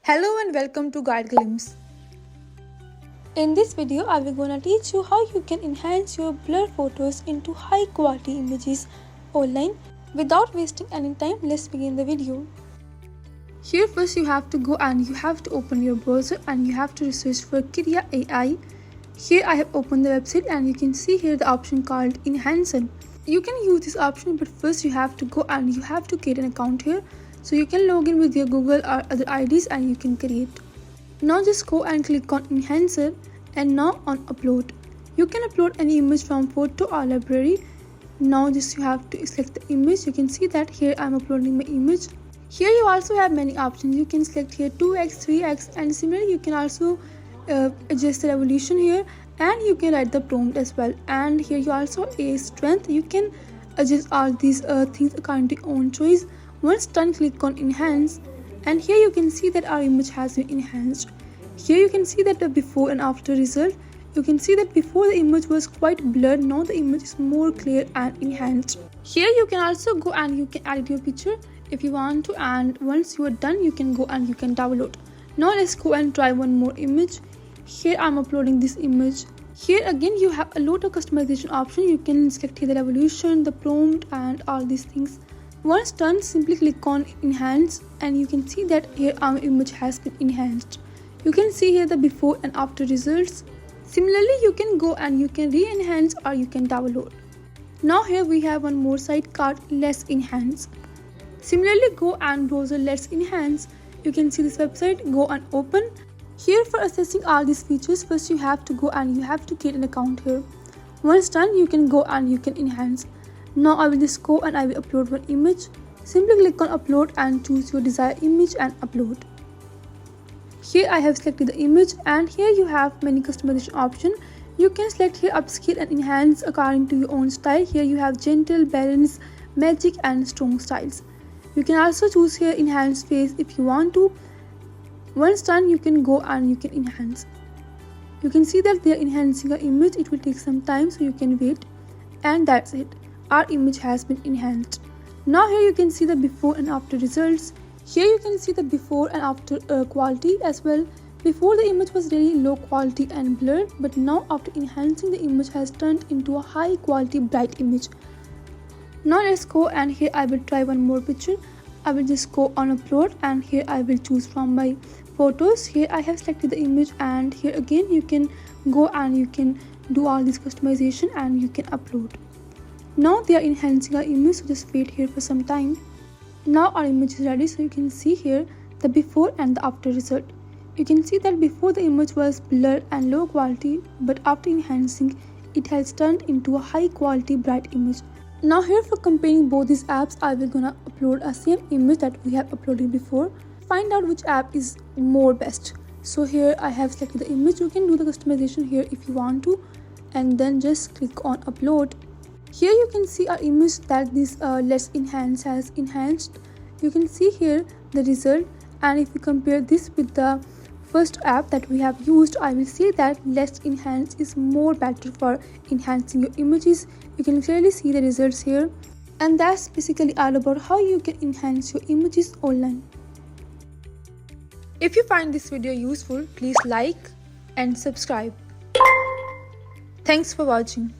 Hello and welcome to Guide Glimpse. In this video, I will gonna teach you how you can enhance your blur photos into high quality images online. Without wasting any time, let's begin the video. Here first you have to go and you have to open your browser and you have to search for Kiria AI. Here I have opened the website and you can see here the option called Enhancer. You can use this option, but first you have to go and you have to create an account here. So you can log in with your Google or other IDs and you can create. Now just go and click on Enhancer and now on Upload. You can upload any image from photo or library. Now just you have to select the image. You can see that here I am uploading my image. Here you also have many options. You can select here 2x, 3x, and similarly you can also adjust the resolution here, and you can write the prompt as well. And here you also a strength. You can adjust all these things according to your own choice. Once done, click on Enhance, and here you can see that our image has been enhanced. Here you can see that the before and after result. You can see that before the image was quite blurred, now the image is more clear and enhanced. Here you can also go and you can edit your picture if you want to, and once you are done you can go and you can download. Now let's go and try one more image. Here I'm uploading this image. Here again you have a lot of customization options. You can select here the resolution, the prompt, and all these things. Once done, simply click on Enhance and you can see that here our image has been enhanced. You can see here the before and after results. Similarly, you can go and you can re-enhance or you can download. Now here we have one more site called Let's Enhance. Similarly, go and browser Let's Enhance. You can see this website, go and open. Here for accessing all these features, first you have to go and you have to create an account here. Once done, you can go and you can enhance. Now I will just go and I will upload one image. Simply click on upload and choose your desired image and upload. Here I have selected the image, and here you have many customization options. You can select here upscale and enhance according to your own style. Here you have gentle, balance, magic, and strong styles. You can also choose here enhance face if you want to. Once done, you can go and you can enhance. You can see that they are enhancing our image. It will take some time, so you can wait, and that's it. Our image has been enhanced. Now here you can see the before and after results. Here you can see the before and after quality as well. Before the image was really low quality and blurred, but now after enhancing the image has turned into a high quality bright image. Now let's go and here I will try one more picture. I will just go on upload and here I will choose from my photos. Here I have selected the image, and here again you can go and you can do all this customization and you can upload. Now they are enhancing our image, so just wait here for some time. Now our image is ready, so you can see here the before and the after result. You can see that before the image was blurred and low quality, but after enhancing it has turned into a high quality bright image. Now here for comparing both these apps, I will gonna upload a same image that we have uploaded before. Find out which app is more best. So here I have selected the image. You can do the customization here if you want to, and then just click on upload. Here you can see our image that this Let's Enhance has enhanced. You can see here the result, and if you compare this with the first app that we have used, I will say that Let's Enhance is more better for enhancing your images. You can clearly see the results here, and that's basically all about how you can enhance your images online. If you find this video useful, please like and subscribe. Thanks for watching.